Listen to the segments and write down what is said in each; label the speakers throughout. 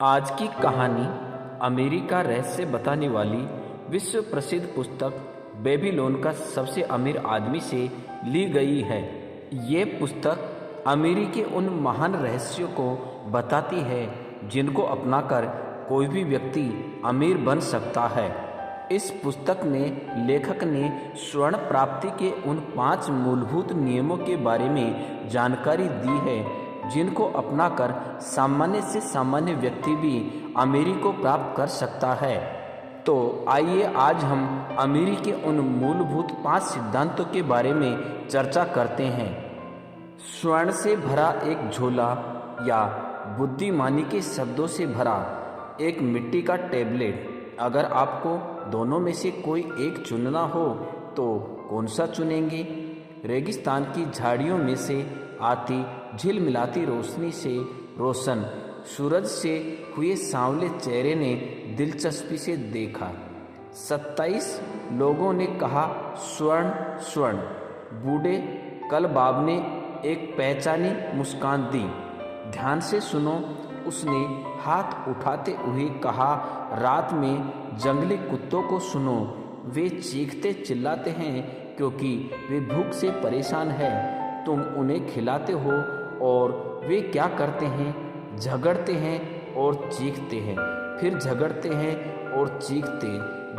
Speaker 1: आज की कहानी अमेरिका रहस्य बताने वाली विश्व प्रसिद्ध पुस्तक बेबीलोन का सबसे अमीर आदमी से ली गई है। ये पुस्तक अमेरिका के उन महान रहस्यों को बताती है जिनको अपनाकर कोई भी व्यक्ति अमीर बन सकता है। इस पुस्तक में लेखक ने स्वर्ण प्राप्ति के उन 5 मूलभूत नियमों के बारे में जानकारी दी है जिनको अपनाकर सामान्य से सामान्य व्यक्ति भी अमीरी को प्राप्त कर सकता है। तो आइए आज हम अमीरी के उन मूलभूत 5 सिद्धांतों के बारे में चर्चा करते हैं। स्वर्ण से भरा एक झोला या बुद्धिमानी के शब्दों से भरा एक मिट्टी का टेबलेट। अगर आपको दोनों में से कोई एक चुनना हो तो कौन सा चुनेंगे? रेगिस्तान की झाड़ियों में से आती झिलमिलाती रोशनी से रोशन सूरज से हुए सांवले चेहरे ने दिलचस्पी से देखा। 27 लोगों ने कहा स्वर्ण स्वर्ण। बूढ़े कलबाब ने एक पहचानी मुस्कान दी। ध्यान से सुनो, उसने हाथ उठाते हुए कहा, रात में जंगली कुत्तों को सुनो। वे चीखते चिल्लाते हैं क्योंकि वे भूख से परेशान हैं। तुम उन्हें खिलाते हो और वे क्या करते हैं? झगड़ते हैं और चीखते हैं, फिर झगड़ते हैं और चीखते,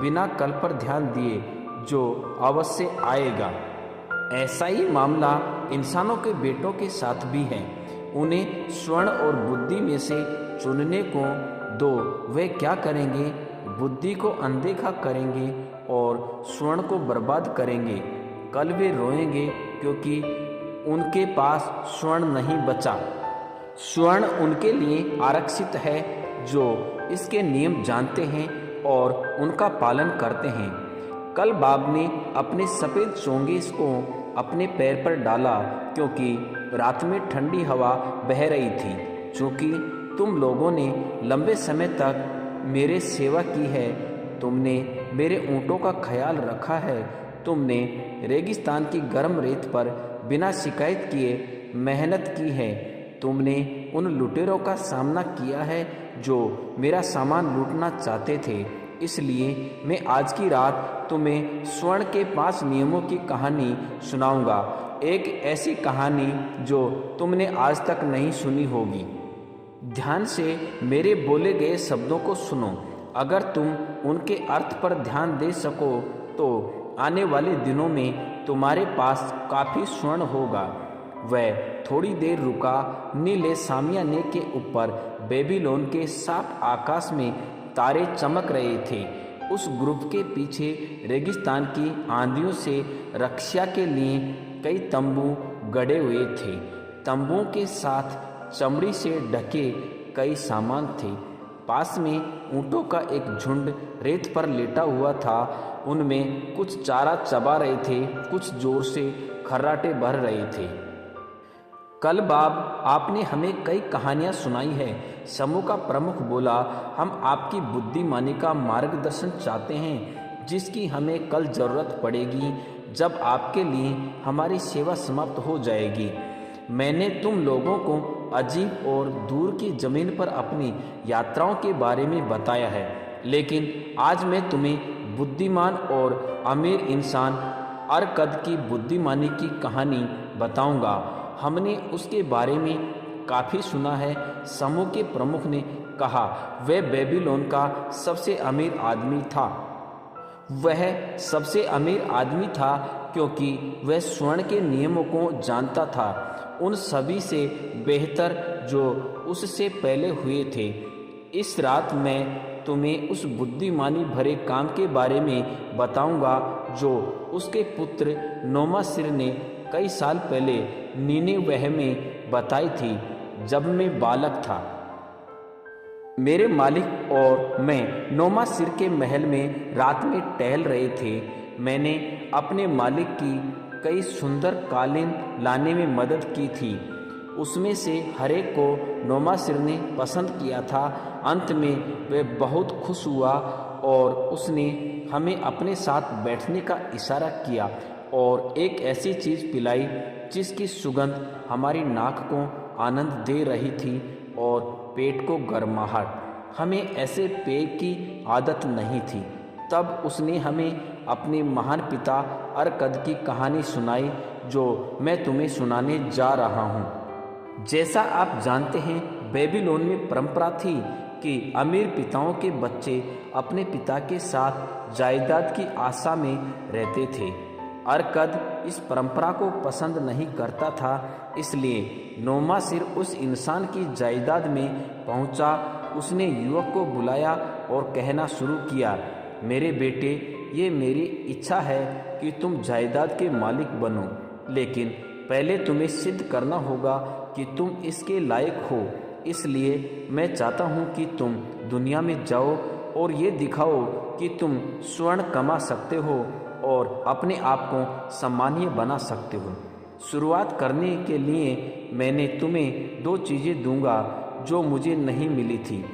Speaker 1: बिना कल पर ध्यान दिए जो अवश्य आएगा। ऐसा ही मामला इंसानों के बेटों के साथ भी है। उन्हें स्वर्ण और बुद्धि में से चुनने को दो, वे क्या करेंगे? बुद्धि को अनदेखा करेंगे और स्वर्ण को बर्बाद करेंगे। कल वे रोएंगे क्योंकि उनके पास स्वर्ण नहीं बचा। स्वर्ण उनके लिए आरक्षित है जो इसके नियम जानते हैं और उनका पालन करते हैं। कल बाब ने अपने सफ़ेद चोंगे को अपने पैर पर डाला क्योंकि रात में ठंडी हवा बह रही थी। चूँकि तुम लोगों ने लंबे समय तक मेरे सेवा की है, तुमने मेरे ऊँटों का ख्याल रखा है, तुमने रेगिस्तान की गर्म रेत पर बिना शिकायत किए मेहनत की है, तुमने उन लुटेरों का सामना किया है जो मेरा सामान लूटना चाहते थे। इसलिए मैं आज की रात तुम्हें स्वर्ण के 5 नियमों की कहानी सुनाऊंगा। एक ऐसी कहानी जो तुमने आज तक नहीं सुनी होगी। ध्यान से मेरे बोले गए शब्दों को सुनो। अगर तुम उनके अर्थ पर ध्यान दे सको तो आने वाले दिनों में तुम्हारे पास काफ़ी स्वर्ण होगा। वह थोड़ी देर रुका। नीले सामियाने के ऊपर बेबीलोन के साफ आकाश में तारे चमक रहे थे। उस ग्रुप के पीछे रेगिस्तान की आंधियों से रक्षा के लिए कई तंबू गड़े हुए थे। तंबुओं के साथ चमड़ी से ढके कई सामान थे। पास में ऊँटों का एक झुंड रेत पर लेटा हुआ था। उनमें कुछ चारा चबा रहे थे, कुछ जोर से खर्राटे भर रहे थे। कल बाब, आपने हमें कई कहानियां सुनाई है। समूह का प्रमुख बोला, हम आपकी बुद्धिमानी का मार्गदर्शन चाहते हैं जिसकी हमें कल ज़रूरत पड़ेगी जब आपके लिए हमारी सेवा समाप्त हो जाएगी। मैंने तुम लोगों को अजीब और दूर की ज़मीन पर अपनी यात्राओं के बारे में बताया है, लेकिन आज मैं तुम्हें बुद्धिमान और अमीर इंसान अरकद की बुद्धिमानी की कहानी बताऊंगा। हमने उसके बारे में काफ़ी सुना है। समूह के प्रमुख ने कहा, वह बेबीलोन का सबसे अमीर आदमी था। वह सबसे अमीर आदमी था क्योंकि वह स्वर्ण के नियमों को जानता था, उन सभी से बेहतर जो उससे पहले हुए थे। इस रात मैं तुम्हें उस बुद्धिमानी भरे काम के बारे में बताऊंगा जो उसके पुत्र नोमासिर ने कई साल पहले नीनेवेह में बताई थी जब मैं बालक था। मेरे मालिक और मैं नोमासिर के महल में रात में टहल रहे थे। मैंने अपने मालिक की कई सुंदर कालीन लाने में मदद की थी। उसमें से हर एक को नोमासिर ने पसंद किया था। अंत में वह बहुत खुश हुआ और उसने हमें अपने साथ बैठने का इशारा किया और एक ऐसी चीज़ पिलाई जिसकी सुगंध हमारी नाक को आनंद दे रही थी और पेट को गर्माहट। हमें ऐसे पेय की आदत नहीं थी। तब उसने हमें अपने महान पिता अरकद की कहानी सुनाई, जो मैं तुम्हें सुनाने जा रहा हूँ। जैसा आप जानते हैं, बेबीलोन में परंपरा थी कि अमीर पिताओं के बच्चे अपने पिता के साथ जायदाद की आशा में रहते थे। अरकद इस परंपरा को पसंद नहीं करता था, इसलिए नोमासिर उस इंसान की जायदाद में पहुंचा। उसने युवक को बुलाया और कहना शुरू किया, मेरे बेटे, ये मेरी इच्छा है कि तुम जायदाद के मालिक बनो, लेकिन पहले तुम्हें सिद्ध करना होगा कि तुम इसके लायक हो। इसलिए मैं चाहता हूँ कि तुम दुनिया में जाओ और ये दिखाओ कि तुम स्वर्ण कमा सकते हो और अपने आप को सम्मानीय बना सकते हो। शुरुआत करने के लिए मैंने तुम्हें 2 चीज़ें दूंगा जो मुझे नहीं मिली थी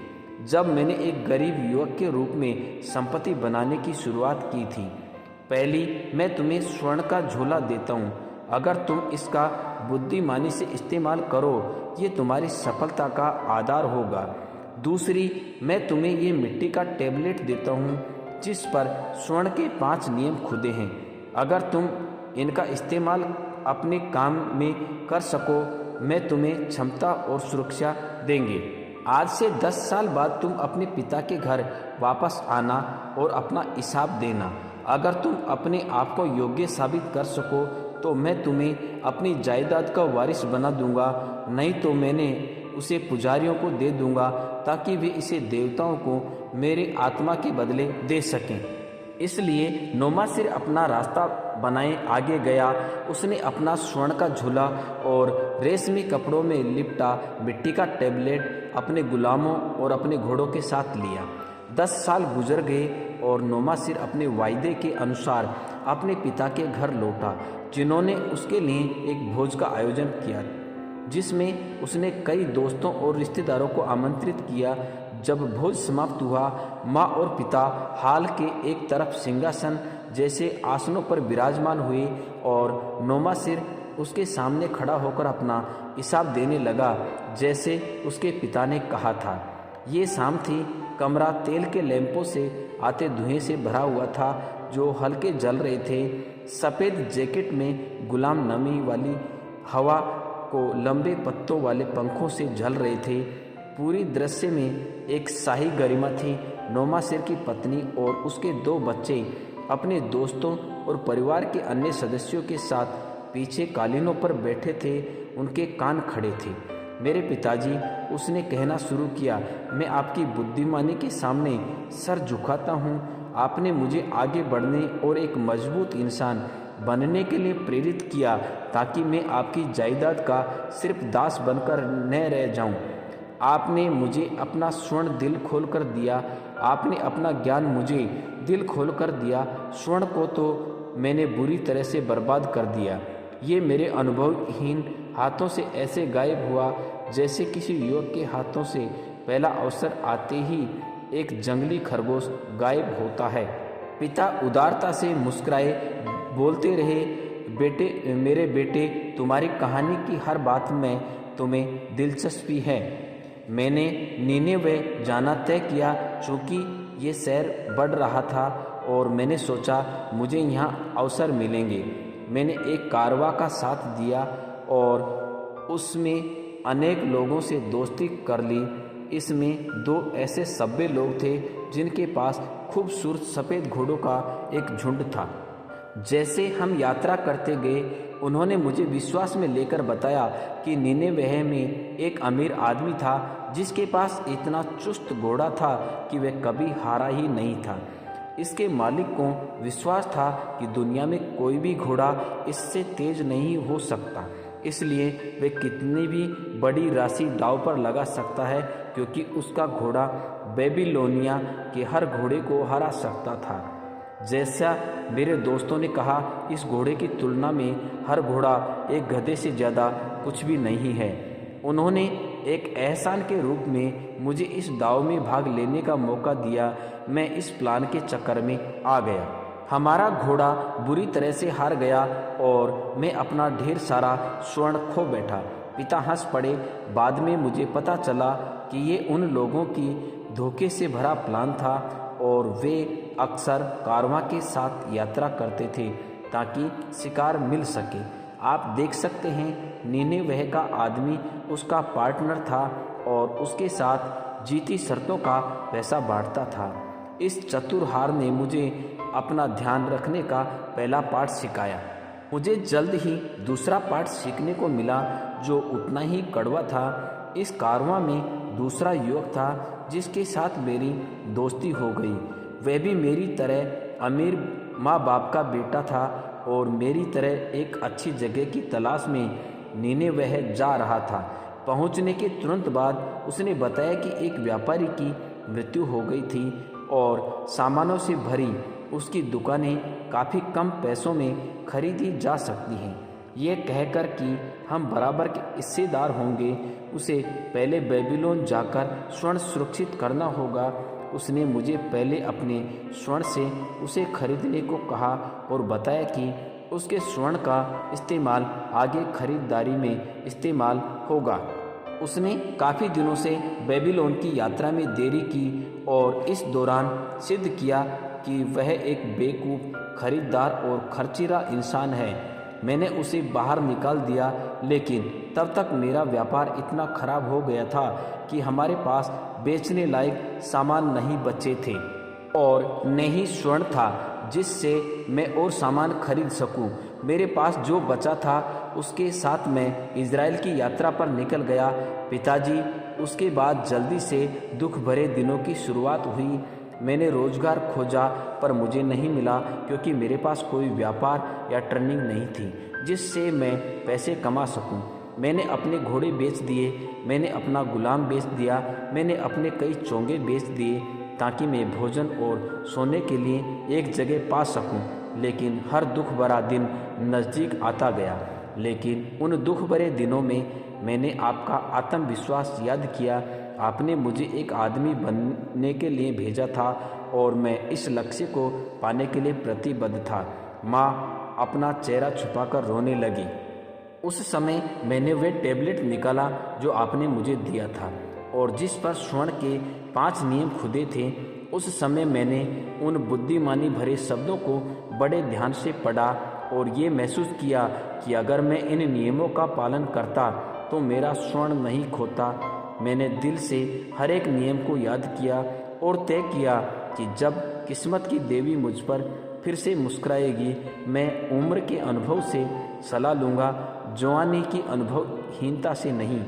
Speaker 1: जब मैंने एक गरीब युवक के रूप में संपत्ति बनाने की शुरुआत की थी। पहली, मैं तुम्हें स्वर्ण का झोला देता हूँ। अगर तुम इसका बुद्धिमानी से इस्तेमाल करो, ये तुम्हारी सफलता का आधार होगा। दूसरी, मैं तुम्हें ये मिट्टी का टैबलेट देता हूँ जिस पर स्वर्ण के 5 नियम खुदे हैं। अगर तुम इनका इस्तेमाल अपने काम में कर सको, मैं तुम्हें क्षमता और सुरक्षा देंगे। आज से 10 साल बाद तुम अपने पिता के घर वापस आना और अपना हिसाब देना। अगर तुम अपने आप को योग्य साबित कर सको तो मैं तुम्हें अपनी जायदाद का वारिस बना दूंगा, नहीं तो मैंने उसे पुजारियों को दे दूंगा ताकि वे इसे देवताओं को मेरे आत्मा के बदले दे सकें। इसलिए नोमासिर अपना रास्ता बनाए आगे गया। उसने अपना स्वर्ण का झूला और रेशमी कपड़ों में लिपटा मिट्टी का टैबलेट अपने गुलामों और अपने घोड़ों के साथ लिया। 10 साल गुजर गए और नोमासिर अपने वायदे के अनुसार अपने पिता के घर लौटा, जिन्होंने उसके लिए एक भोज का आयोजन किया जिसमें उसने कई दोस्तों और रिश्तेदारों को आमंत्रित किया। जब भोज समाप्त हुआ, माँ और पिता हाल के एक तरफ सिंहासन जैसे आसनों पर विराजमान हुए और नोमासिर उसके सामने खड़ा होकर अपना हिसाब देने लगा जैसे उसके पिता ने कहा था। ये शाम थी। कमरा तेल के लैंपों से आते धुएं से भरा हुआ था जो हल्के जल रहे थे। सफ़ेद जैकेट में गुलाम नमी वाली हवा को लंबे पत्तों वाले पंखों से झल रहे थे। पूरी दृश्य में एक शाही गरिमा थी। नोमासिर की पत्नी और उसके 2 बच्चे अपने दोस्तों और परिवार के अन्य सदस्यों के साथ पीछे कालीनों पर बैठे थे। उनके कान खड़े थे। मेरे पिताजी, उसने कहना शुरू किया, मैं आपकी बुद्धिमानी के सामने सर झुकाता हूँ। आपने मुझे आगे बढ़ने और एक मजबूत इंसान बनने के लिए प्रेरित किया ताकि मैं आपकी जायदाद का सिर्फ दास बनकर न रह जाऊं। आपने मुझे अपना स्वर्ण दिल खोल कर दिया। आपने अपना ज्ञान मुझे दिल खोल कर दिया। स्वर्ण को तो मैंने बुरी तरह से बर्बाद कर दिया। ये मेरे अनुभवहीन हाथों से ऐसे गायब हुआ जैसे किसी युवक के हाथों से पहला अवसर आते ही एक जंगली खरगोश गायब होता है। पिता उदारता से मुस्कुराए, बोलते रहे, बेटे, मेरे बेटे, तुम्हारी कहानी की हर बात में तुम्हें दिलचस्पी है। मैंने नीनेवे जाना तय किया चूँकि ये शहर बढ़ रहा था और मैंने सोचा मुझे यहाँ अवसर मिलेंगे। मैंने एक कारवां का साथ दिया और उसमें अनेक लोगों से दोस्ती कर ली। इसमें 2 ऐसे सभ्य लोग थे जिनके पास खूबसूरत सफ़ेद घोड़ों का एक झुंड था। जैसे हम यात्रा करते गए, उन्होंने मुझे विश्वास में लेकर बताया कि नीनेवे में एक अमीर आदमी था जिसके पास इतना चुस्त घोड़ा था कि वह कभी हारा ही नहीं था। इसके मालिक को विश्वास था कि दुनिया में कोई भी घोड़ा इससे तेज नहीं हो सकता, इसलिए वह कितनी भी बड़ी राशि दांव पर लगा सकता है क्योंकि उसका घोड़ा बेबीलोनिया के हर घोड़े को हरा सकता था। जैसा मेरे दोस्तों ने कहा, इस घोड़े की तुलना में हर घोड़ा एक गधे से ज़्यादा कुछ भी नहीं है। उन्होंने एक एहसान के रूप में मुझे इस दांव में भाग लेने का मौका दिया। मैं इस प्लान के चक्कर में आ गया। हमारा घोड़ा बुरी तरह से हार गया और मैं अपना ढेर सारा स्वर्ण खो बैठा। पिता हंस पड़े। बाद में मुझे पता चला कि ये उन लोगों की धोखे से भरा प्लान था और वे अक्सर कारवां के साथ यात्रा करते थे ताकि शिकार मिल सके। आप देख सकते हैं नीनेवेह का आदमी उसका पार्टनर था और उसके साथ जीती शर्तों का पैसा बांटता था। इस चतुर हार ने मुझे अपना ध्यान रखने का पहला पाठ सिखाया। मुझे जल्द ही दूसरा पाठ सीखने को मिला जो उतना ही कड़वा था। इस कारवां में दूसरा युवक था जिसके साथ मेरी दोस्ती हो गई। वह भी मेरी तरह अमीर माँ बाप का बेटा था और मेरी तरह एक अच्छी जगह की तलाश में नीनेवेह जा रहा था। पहुंचने के तुरंत बाद उसने बताया कि एक व्यापारी की मृत्यु हो गई थी और सामानों से भरी उसकी दुकानें काफ़ी कम पैसों में खरीदी जा सकती हैं। ये कहकर कि हम बराबर के हिस्सेदार होंगे, उसे पहले बेबीलोन जाकर स्वर्ण सुरक्षित करना होगा। उसने मुझे पहले अपने स्वर्ण से उसे खरीदने को कहा और बताया कि उसके स्वर्ण का इस्तेमाल आगे खरीदारी में इस्तेमाल होगा। उसने काफ़ी दिनों से बेबीलोन की यात्रा में देरी की और इस दौरान सिद्ध किया कि वह एक बेवकूफ़ खरीदार और खर्चीला इंसान है। मैंने उसे बाहर निकाल दिया, लेकिन तब तक मेरा व्यापार इतना खराब हो गया था कि हमारे पास बेचने लायक सामान नहीं बचे थे और न ही स्वर्ण था जिससे मैं और सामान खरीद सकूं। मेरे पास जो बचा था उसके साथ मैं इज़राइल की यात्रा पर निकल गया। पिताजी, उसके बाद जल्दी से दुख भरे दिनों की शुरुआत हुई। मैंने रोजगार खोजा पर मुझे नहीं मिला क्योंकि मेरे पास कोई व्यापार या ट्रेनिंग नहीं थी जिससे मैं पैसे कमा सकूं। मैंने अपने घोड़े बेच दिए, मैंने अपना गुलाम बेच दिया, मैंने अपने कई चोंगे बेच दिए ताकि मैं भोजन और सोने के लिए एक जगह पा सकूं। लेकिन हर दुख भरा दिन नज़दीक आता गया। लेकिन उन दुख भरे दिनों में मैंने आपका आत्मविश्वास याद किया। आपने मुझे एक आदमी बनने के लिए भेजा था और मैं इस लक्ष्य को पाने के लिए प्रतिबद्ध था। माँ अपना चेहरा छुपाकर रोने लगी। उस समय मैंने वे टैबलेट निकाला जो आपने मुझे दिया था और जिस पर स्वर्ण के 5 नियम खुदे थे। उस समय मैंने उन बुद्धिमानी भरे शब्दों को बड़े ध्यान से पढ़ा और ये महसूस किया कि अगर मैं इन नियमों का पालन करता तो मेरा स्वर्ण नहीं खोता। मैंने दिल से हर एक नियम को याद किया और तय किया कि जब किस्मत की देवी मुझ पर फिर से मुस्कुराएगी, मैं उम्र के अनुभव से सलाह लूँगा, जवानी की अनुभवहीनता से नहीं।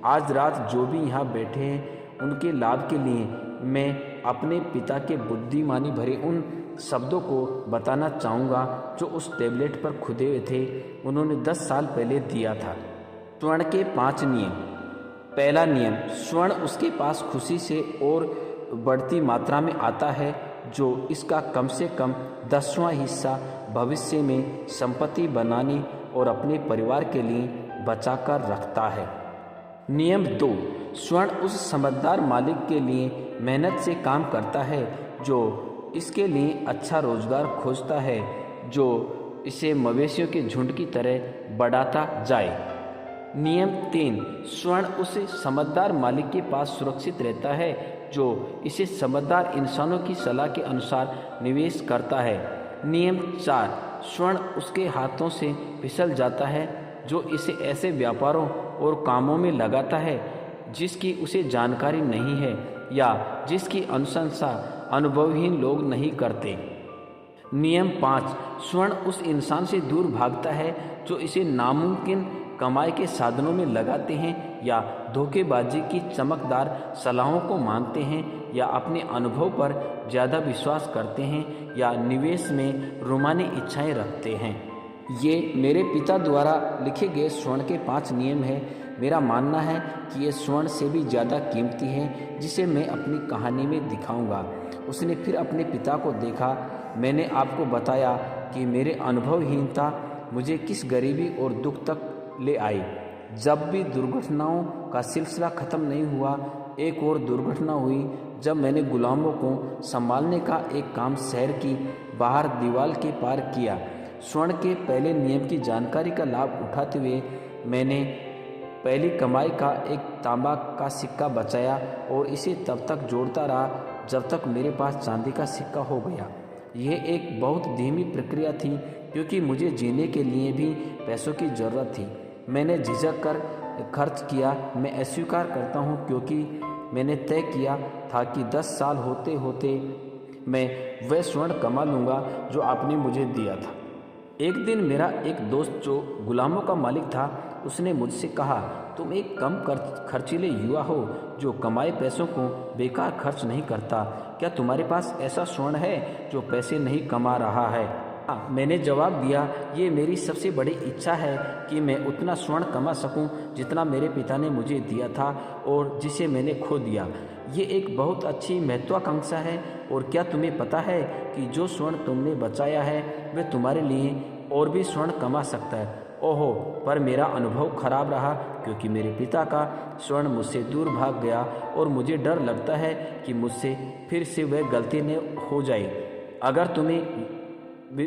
Speaker 1: आज रात जो भी यहाँ बैठे हैं उनके लाभ के लिए मैं अपने पिता के बुद्धिमानी भरे उन शब्दों को बताना चाहूँगा जो उस टैबलेट पर खुदे हुए थे। उन्होंने 10 साल पहले दिया था। स्वर्ण के 5 नियम। पहला नियम, स्वर्ण उसके पास खुशी से और बढ़ती मात्रा में आता है जो इसका कम से कम 10वां हिस्सा भविष्य में संपत्ति बनाने और अपने परिवार के लिए बचाकर रखता है। नियम 2, स्वर्ण उस समझदार मालिक के लिए मेहनत से काम करता है जो इसके लिए अच्छा रोजगार खोजता है, जो इसे मवेशियों के झुंड की तरह बढ़ाता जाए। नियम 3, स्वर्ण उस समझदार मालिक के पास सुरक्षित रहता है जो इसे समझदार इंसानों की सलाह के अनुसार निवेश करता है। नियम 4, स्वर्ण उसके हाथों से फिसल जाता है जो इसे ऐसे व्यापारों और कामों में लगाता है जिसकी उसे जानकारी नहीं है या जिसकी अनुशंसा अनुभवहीन लोग नहीं करते। नियम 5, स्वर्ण उस इंसान से दूर भागता है जो इसे नामुमकिन कमाई के साधनों में लगाते हैं या धोखेबाजी की चमकदार सलाहों को मानते हैं या अपने अनुभव पर ज़्यादा विश्वास करते हैं या निवेश में रोमानी इच्छाएं रखते हैं। ये मेरे पिता द्वारा लिखे गए स्वर्ण के 5 नियम हैं। मेरा मानना है कि ये स्वर्ण से भी ज़्यादा कीमती है जिसे मैं अपनी कहानी में दिखाऊंगा। उसने फिर अपने पिता को देखा। मैंने आपको बताया कि मेरे अनुभवहीनता मुझे किस गरीबी और दुख तक ले आई। जब भी दुर्घटनाओं का सिलसिला ख़त्म नहीं हुआ, एक और दुर्घटना हुई जब मैंने गुलामों को संभालने का एक काम शहर की बाहर दीवार के पार किया। स्वर्ण के पहले नियम की जानकारी का लाभ उठाते हुए मैंने पहली कमाई का एक तांबा का सिक्का बचाया और इसे तब तक जोड़ता रहा जब तक मेरे पास चांदी का सिक्का हो गया। यह एक बहुत धीमी प्रक्रिया थी क्योंकि मुझे जीने के लिए भी पैसों की ज़रूरत थी। मैंने झिझक कर खर्च किया, मैं अस्वीकार करता हूँ, क्योंकि मैंने तय किया था कि 10 साल होते होते मैं वह स्वर्ण कमा लूँगा जो आपने मुझे दिया था। एक दिन मेरा एक दोस्त जो गुलामों का मालिक था, उसने मुझसे कहा, तुम एक कम खर्चीले युवा हो जो कमाए पैसों को बेकार खर्च नहीं करता। क्या तुम्हारे पास ऐसा स्वर्ण है जो पैसे नहीं कमा रहा है? हाँ, मैंने जवाब दिया, ये मेरी सबसे बड़ी इच्छा है कि मैं उतना स्वर्ण कमा सकूं जितना मेरे पिता ने मुझे दिया था और जिसे मैंने खो दिया। ये एक बहुत अच्छी महत्वाकांक्षा है। और क्या तुम्हें पता है कि जो स्वर्ण तुमने बचाया है वह तुम्हारे लिए और भी स्वर्ण कमा सकता है? ओहो, पर मेरा अनुभव खराब रहा क्योंकि मेरे पिता का स्वर्ण मुझसे दूर भाग गया और मुझे डर लगता है कि मुझसे फिर से वह गलती न हो जाए। अगर तुम्हें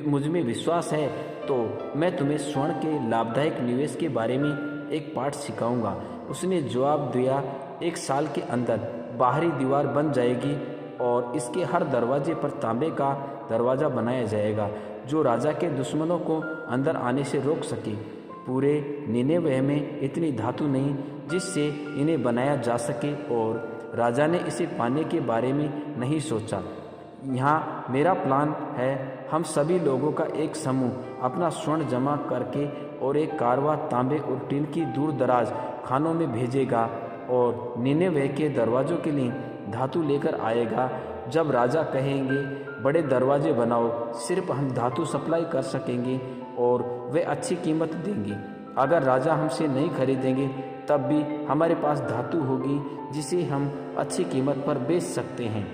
Speaker 1: मुझ में विश्वास है तो मैं तुम्हें स्वर्ण के लाभदायक निवेश के बारे में एक पाठ सिखाऊंगा। उसने जवाब दिया, 1 साल के अंदर बाहरी दीवार बन जाएगी और इसके हर दरवाजे पर तांबे का दरवाज़ा बनाया जाएगा जो राजा के दुश्मनों को अंदर आने से रोक सके। पूरे निनेवे में इतनी धातु नहीं जिससे इन्हें बनाया जा सके और राजा ने इसे पाने के बारे में नहीं सोचा। यहाँ मेरा प्लान है, हम सभी लोगों का एक समूह अपना स्वर्ण जमा करके और एक कारवां तांबे और टीन की दूर दराज खानों में भेजेगा और निनेवे के दरवाज़ों के लिए धातु लेकर आएगा। जब राजा कहेंगे बड़े दरवाजे बनाओ, सिर्फ हम धातु सप्लाई कर सकेंगे और वे अच्छी कीमत देंगे। अगर राजा हमसे नहीं खरीदेंगे तब भी हमारे पास धातु होगी जिसे हम अच्छी कीमत पर बेच सकते हैं।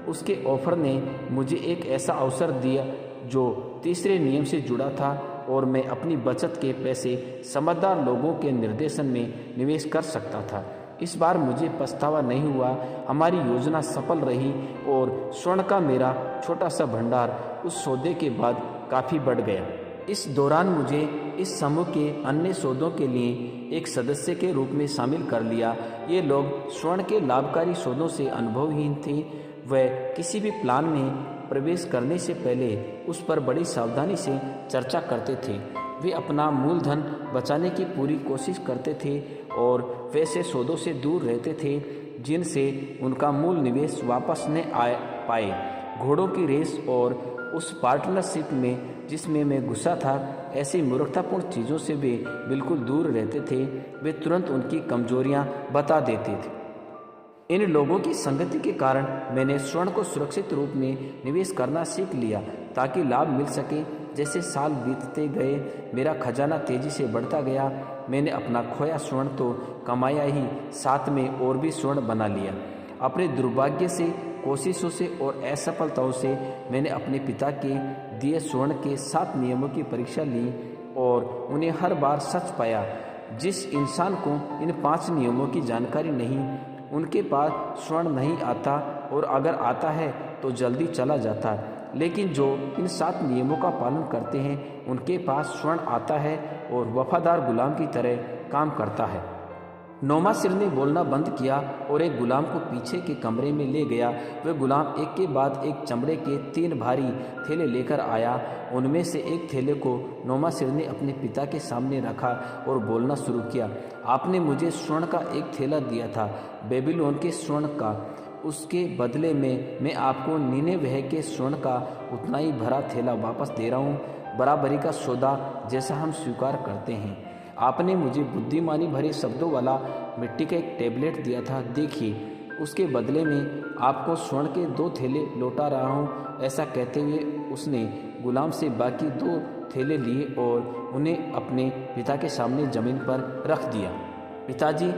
Speaker 1: उसके ऑफर ने मुझे एक ऐसा अवसर दिया जो तीसरे नियम से जुड़ा था और मैं अपनी बचत के पैसे समझदार लोगों के निर्देशन में निवेश कर सकता था। इस बार मुझे पछतावा नहीं हुआ। हमारी योजना सफल रही और स्वर्ण का मेरा छोटा सा भंडार उस सौदे के बाद काफ़ी बढ़ गया। इस दौरान मुझे इस समूह के अन्य सौदों के लिए एक सदस्य के रूप में शामिल कर लिया। ये लोग स्वर्ण के लाभकारी सौदों से अनुभवहीन थे। वह किसी भी प्लान में प्रवेश करने से पहले उस पर बड़ी सावधानी से चर्चा करते थे। वे अपना मूलधन बचाने की पूरी कोशिश करते थे और वैसे सौदों से दूर रहते थे जिनसे उनका मूल निवेश वापस न आ पाए। घोड़ों की रेस और उस पार्टनरशिप में जिसमें मैं घुसा था, ऐसी मूर्खतापूर्ण चीज़ों से वे बिल्कुल दूर रहते थे। वे तुरंत उनकी कमजोरियां बता देते थे। इन लोगों की संगति के कारण मैंने स्वर्ण को सुरक्षित रूप में निवेश करना सीख लिया ताकि लाभ मिल सके। जैसे साल बीतते गए मेरा खजाना तेजी से बढ़ता गया। मैंने अपना खोया स्वर्ण तो कमाया ही, साथ में और भी स्वर्ण बना लिया। अपने दुर्भाग्य से, कोशिशों से और असफलताओं से मैंने अपने पिता के दिए स्वर्ण के 7 नियमों की परीक्षा ली और उन्हें हर बार सच पाया। जिस इंसान को इन 5 नियमों की जानकारी नहीं, उनके पास स्वर्ण नहीं आता और अगर आता है तो जल्दी चला जाता। लेकिन जो इन 7 नियमों का पालन करते हैं उनके पास स्वर्ण आता है और वफादार गुलाम की तरह काम करता है। नौमासिर ने बोलना बंद किया और एक गुलाम को पीछे के कमरे में ले गया। वह गुलाम एक के बाद एक चमड़े के 3 भारी थैले लेकर आया। उनमें से एक थैले को नौमासिर ने अपने पिता के सामने रखा और बोलना शुरू किया, आपने मुझे स्वर्ण का एक थैला दिया था, बेबीलोन के स्वर्ण का। उसके बदले में मैं आपको निनेवे के स्वर्ण का उतना ही भरा थैला वापस दे रहा हूँ। बराबरी का सौदा जैसा हम स्वीकार करते हैं। आपने मुझे बुद्धिमानी भरे शब्दों वाला मिट्टी का एक टेबलेट दिया था, देखिए उसके बदले में आपको स्वर्ण के 2 थैले लौटा रहा हूँ। ऐसा कहते हुए उसने गुलाम से बाकी 2 थैले लिए और उन्हें अपने पिता के सामने जमीन पर रख दिया। पिताजी,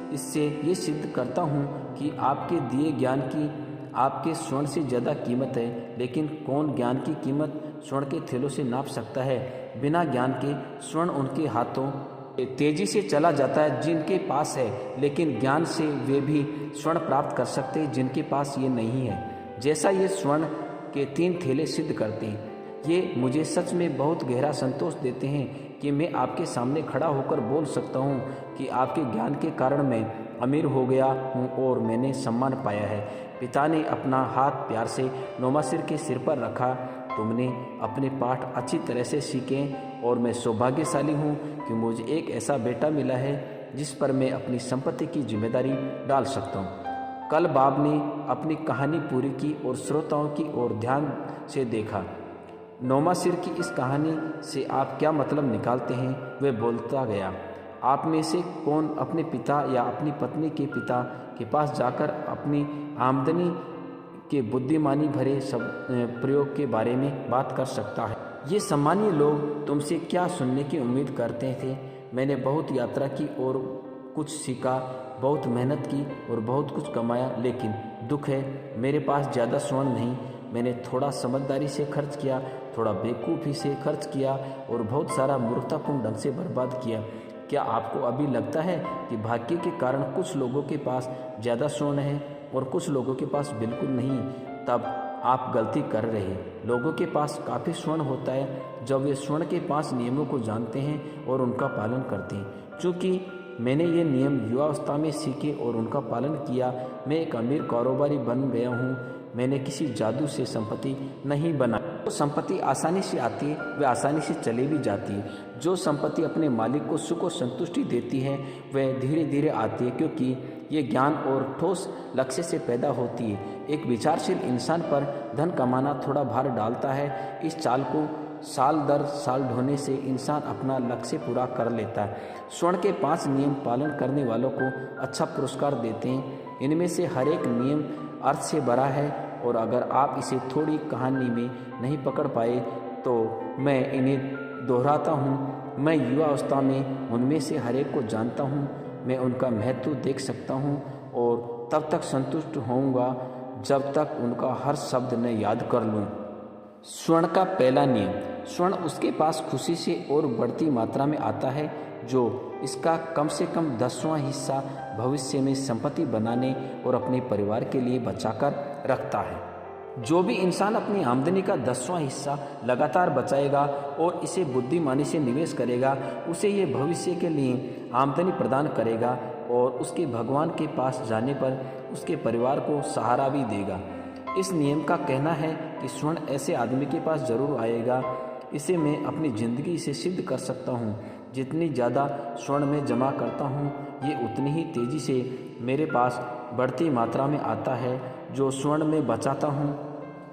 Speaker 1: इससे ये सिद्ध करता हूँ कि आपके दिए ज्ञान की आपके स्वर्ण से ज़्यादा कीमत है, लेकिन कौन ज्ञान की कीमत स्वर्ण के थैलों से नाप सकता है? बिना ज्ञान के स्वर्ण उनके हाथों तेजी से चला जाता है जिनके पास है, लेकिन ज्ञान से वे भी स्वर्ण प्राप्त कर सकते हैं जिनके पास ये नहीं है। जैसा ये स्वर्ण के 3 थैले सिद्ध करते हैं, ये मुझे सच में बहुत गहरा संतोष देते हैं कि मैं आपके सामने खड़ा होकर बोल सकता हूँ कि आपके ज्ञान के कारण मैं अमीर हो गया हूँ और मैंने सम्मान पाया है। पिता ने अपना हाथ प्यार से नौमासिर के सिर पर रखा। तुमने अपने पाठ अच्छी तरह से सीखे और मैं सौभाग्यशाली हूँ कि मुझे एक ऐसा बेटा मिला है जिस पर मैं अपनी संपत्ति की जिम्मेदारी डाल सकता हूँ। कल बाब ने अपनी कहानी पूरी की और श्रोताओं की ओर ध्यान से देखा। नौमासिर की इस कहानी से आप क्या मतलब निकालते हैं? वह बोलता गया। आप में से कौन अपने पिता या अपनी पत्नी के पिता के पास जाकर अपनी आमदनी के बुद्धिमानी भरे सब प्रयोग के बारे में बात कर सकता है? ये सामान्य लोग तुमसे क्या सुनने की उम्मीद करते थे? मैंने बहुत यात्रा की और कुछ सीखा, बहुत मेहनत की और बहुत कुछ कमाया, लेकिन दुख है मेरे पास ज़्यादा स्वर्ण नहीं। मैंने थोड़ा समझदारी से खर्च किया, थोड़ा बेवकूफ़ी से खर्च किया और बहुत सारा मूर्खतापूर्ण ढंग से बर्बाद किया। क्या आपको अभी लगता है कि भाग्य के कारण कुछ लोगों के पास ज़्यादा स्वर्ण है और कुछ लोगों के पास बिल्कुल नहीं? तब आप गलती कर रहे हैं। लोगों के पास काफ़ी स्वर्ण होता है जब वे स्वर्ण के 5 नियमों को जानते हैं और उनका पालन करते हैं। चूँकि मैंने ये नियम युवावस्था में सीखे और उनका पालन किया, मैं एक अमीर कारोबारी बन गया हूँ। मैंने किसी जादू से संपत्ति नहीं बनाई। जो संपत्ति आसानी से आती है वह आसानी से चली भी जाती है। जो संपत्ति अपने मालिक को सुख और संतुष्टि देती है वह धीरे धीरे आती है, क्योंकि ये ज्ञान और ठोस लक्ष्य से पैदा होती है। एक विचारशील इंसान पर धन कमाना थोड़ा भार डालता है। इस चाल को साल दर साल ढोने से इंसान अपना लक्ष्य पूरा कर लेता है। स्वर्ण के 5 नियम पालन करने वालों को अच्छा पुरस्कार देते हैं। इनमें से हर एक नियम अर्थ से भरा है और अगर आप इसे थोड़ी कहानी में नहीं पकड़ पाए तो मैं इन्हें दोहराता हूँ। मैं युवावस्था में उनमें से हर एक को जानता हूँ। मैं उनका महत्व देख सकता हूँ और तब तक संतुष्ट होऊंगा जब तक उनका हर शब्द न याद कर लूँ। स्वर्ण का पहला नियम। स्वर्ण उसके पास खुशी से और बढ़ती मात्रा में आता है जो इसका कम से कम 10वां हिस्सा भविष्य में संपत्ति बनाने और अपने परिवार के लिए बचाकर रखता है। जो भी इंसान अपनी आमदनी का 10वां हिस्सा लगातार बचाएगा और इसे बुद्धिमानी से निवेश करेगा, उसे ये भविष्य के लिए आमदनी प्रदान करेगा और उसके भगवान के पास जाने पर उसके परिवार को सहारा भी देगा। इस नियम का कहना है कि स्वर्ण ऐसे आदमी के पास जरूर आएगा। इसे मैं अपनी ज़िंदगी से सिद्ध कर सकता हूँ। जितनी ज़्यादा स्वर्ण में जमा करता हूँ ये उतनी ही तेज़ी से मेरे पास बढ़ती मात्रा में आता है। जो स्वर्ण में बचाता हूँ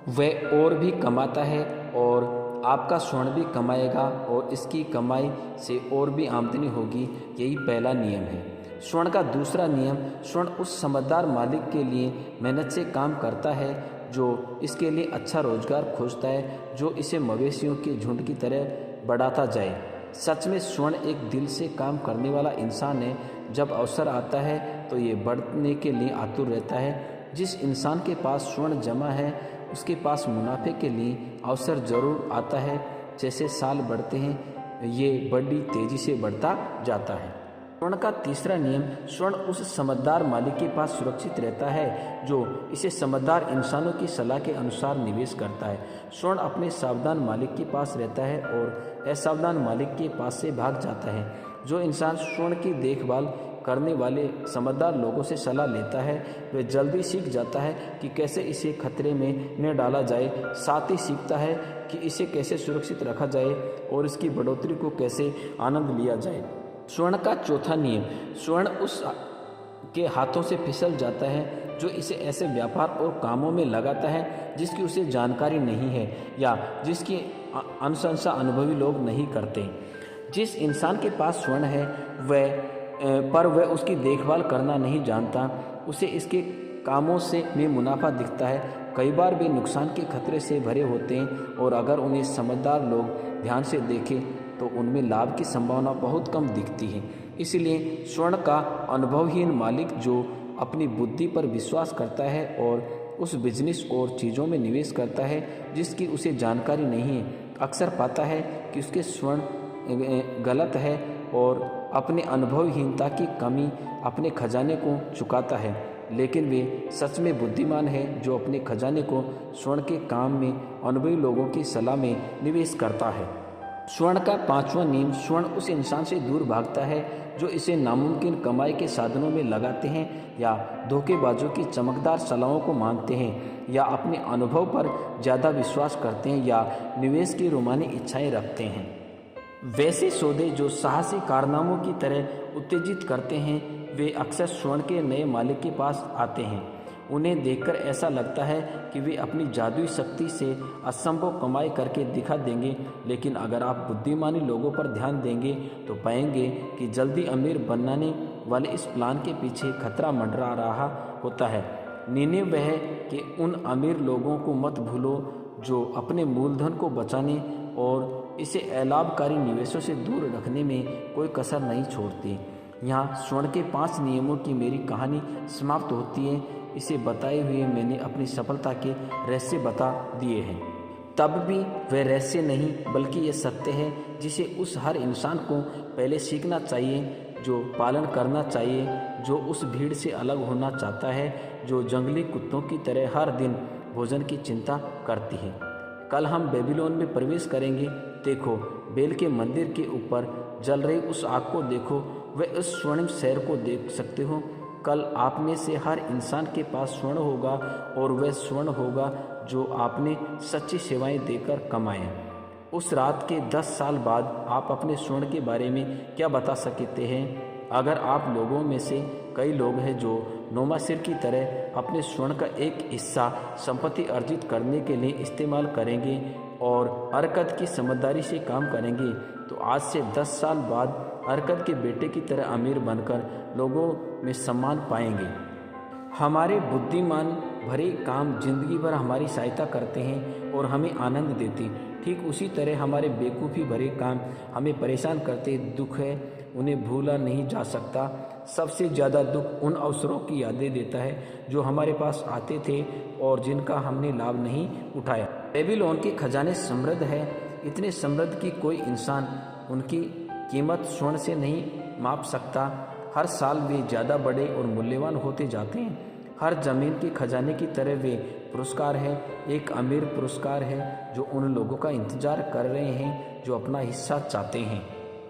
Speaker 1: वह और भी कमाता है और आपका स्वर्ण भी कमाएगा और इसकी कमाई से और भी आमदनी होगी। यही पहला नियम है। स्वर्ण का दूसरा नियम। स्वर्ण उस समझदार मालिक के लिए मेहनत से काम करता है जो इसके लिए अच्छा रोजगार खोजता है, जो इसे मवेशियों के झुंड की तरह बढ़ाता जाए। सच में स्वर्ण एक दिल से काम करने वाला इंसान है। जब अवसर आता है तो ये बढ़ने के लिए आतुर रहता है। जिस इंसान के पास स्वर्ण जमा है उसके पास मुनाफे के लिए अवसर जरूर आता है। जैसे साल बढ़ते हैं ये बड़ी तेज़ी से बढ़ता जाता है। स्वर्ण का तीसरा नियम। स्वर्ण उस समझदार मालिक के पास सुरक्षित रहता है जो इसे समझदार इंसानों की सलाह के अनुसार निवेश करता है। स्वर्ण अपने सावधान मालिक के पास रहता है और असावधान मालिक के पास से भाग जाता है। जो इंसान स्वर्ण की देखभाल करने वाले समझदार लोगों से सलाह लेता है वह जल्दी सीख जाता है कि कैसे इसे खतरे में न डाला जाए। साथ ही सीखता है कि इसे कैसे सुरक्षित रखा जाए और इसकी बढ़ोतरी को कैसे आनंद लिया जाए। स्वर्ण का चौथा नियम। स्वर्ण उस के हाथों से फिसल जाता है जो इसे ऐसे व्यापार और कामों में लगाता है जिसकी उसे जानकारी नहीं है या जिसकी अनुशंसा अनुभवी लोग नहीं करते। जिस इंसान के पास स्वर्ण है वह उसकी देखभाल करना नहीं जानता, उसे इसके कामों से में मुनाफा दिखता है। कई बार वे नुकसान के खतरे से भरे होते हैं और अगर उन्हें समझदार लोग ध्यान से देखें तो उनमें लाभ की संभावना बहुत कम दिखती है। इसलिए स्वर्ण का अनुभवहीन मालिक जो अपनी बुद्धि पर विश्वास करता है और उस बिजनेस और चीज़ों में निवेश करता है जिसकी उसे जानकारी नहीं है, अक्सर पाता है कि उसके स्वर्ण गलत है और अपने अनुभवहीनता की कमी अपने खजाने को चुकाता है। लेकिन वे सच में बुद्धिमान है जो अपने खजाने को स्वर्ण के काम में अनुभवी लोगों की सलाह में निवेश करता है। स्वर्ण का पांचवा नियम। स्वर्ण उस इंसान से दूर भागता है जो इसे नामुमकिन कमाई के साधनों में लगाते हैं या धोखेबाजों की चमकदार सलाहों को मानते हैं या अपने अनुभव पर ज़्यादा विश्वास करते हैं या निवेश की रोमानी इच्छाएं रखते हैं। वैसे सौदे जो साहसी कारनामों की तरह उत्तेजित करते हैं वे अक्सर स्वर्ण के नए मालिक के पास आते हैं। उन्हें देखकर ऐसा लगता है कि वे अपनी जादुई शक्ति से असंभव कमाई करके दिखा देंगे, लेकिन अगर आप बुद्धिमानी लोगों पर ध्यान देंगे तो पाएंगे कि जल्दी अमीर बनाने वाले इस प्लान के पीछे खतरा मंडरा रहा होता है। निर्णय वह है कि उन अमीर लोगों को मत भूलो जो अपने मूलधन को बचाने और इसे अलाभकारी निवेशों से दूर रखने में कोई कसर नहीं छोड़ते। यहाँ स्वर्ण के 5 नियमों की मेरी कहानी समाप्त होती है। इसे बताए हुए मैंने अपनी सफलता के रहस्य बता दिए हैं। तब भी वह रहस्य नहीं बल्कि यह सत्य है जिसे उस हर इंसान को पहले सीखना चाहिए, जो पालन करना चाहिए, जो उस भीड़ से अलग होना चाहता है, जो जंगली कुत्तों की तरह हर दिन भोजन की चिंता करती है। कल हम बेबीलोन में प्रवेश करेंगे। देखो, बेल के मंदिर के ऊपर जल रही उस आग को देखो, वह उस स्वर्णिम शहर को देख सकते हो। कल आप में से हर इंसान के पास स्वर्ण होगा और वह स्वर्ण होगा जो आपने सच्ची सेवाएं देकर कमाए। उस रात के 10 साल बाद आप अपने स्वर्ण के बारे में क्या बता सकते हैं? अगर आप लोगों में से कई लोग हैं जो नोमासिर की तरह अपने स्वर्ण का एक हिस्सा संपत्ति अर्जित करने के लिए इस्तेमाल करेंगे और अरकद की समझदारी से काम करेंगे, तो आज से 10 साल बाद अरकद के बेटे की तरह अमीर बनकर लोगों में सम्मान पाएंगे। हमारे बुद्धिमान भरे काम जिंदगी भर हमारी सहायता करते हैं और हमें आनंद देते। ठीक उसी तरह हमारे बेवकूफ़ी भरे काम हमें परेशान करते। दुख है, उन्हें भूला नहीं जा सकता। सबसे ज़्यादा दुख उन अवसरों की यादें देता है जो हमारे पास आते थे और जिनका हमने लाभ नहीं उठाया। बेबीलोन के खजाने समृद्ध है, इतने समृद्ध कि कोई इंसान उनकी कीमत स्वर्ण से नहीं माप सकता। हर साल वे ज़्यादा बड़े और मूल्यवान होते जाते हैं। हर जमीन के खजाने की तरह वे पुरस्कार है, एक अमीर पुरस्कार है जो उन लोगों का इंतजार कर रहे हैं जो अपना हिस्सा चाहते हैं।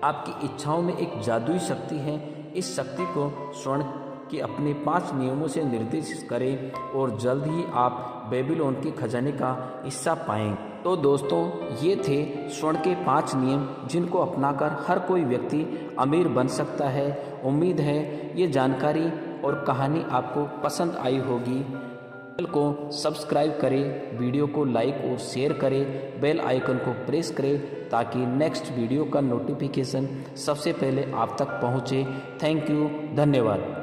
Speaker 1: आपकी इच्छाओं में एक जादुई शक्ति है। इस शक्ति को स्वर्ण के अपने 5 नियमों से निर्देशित करें और जल्द ही आप बेबीलोन के खजाने का हिस्सा पाएंगे। तो दोस्तों, ये थे स्वर्ण के 5 नियम जिनको अपनाकर हर कोई व्यक्ति अमीर बन सकता है। उम्मीद है ये जानकारी और कहानी आपको पसंद आई होगी। चैनल को सब्सक्राइब करें, वीडियो को लाइक और शेयर करें, बेल आइकन को प्रेस करें ताकि नेक्स्ट वीडियो का नोटिफिकेशन सबसे पहले आप तक पहुंचे। थैंक यू, धन्यवाद।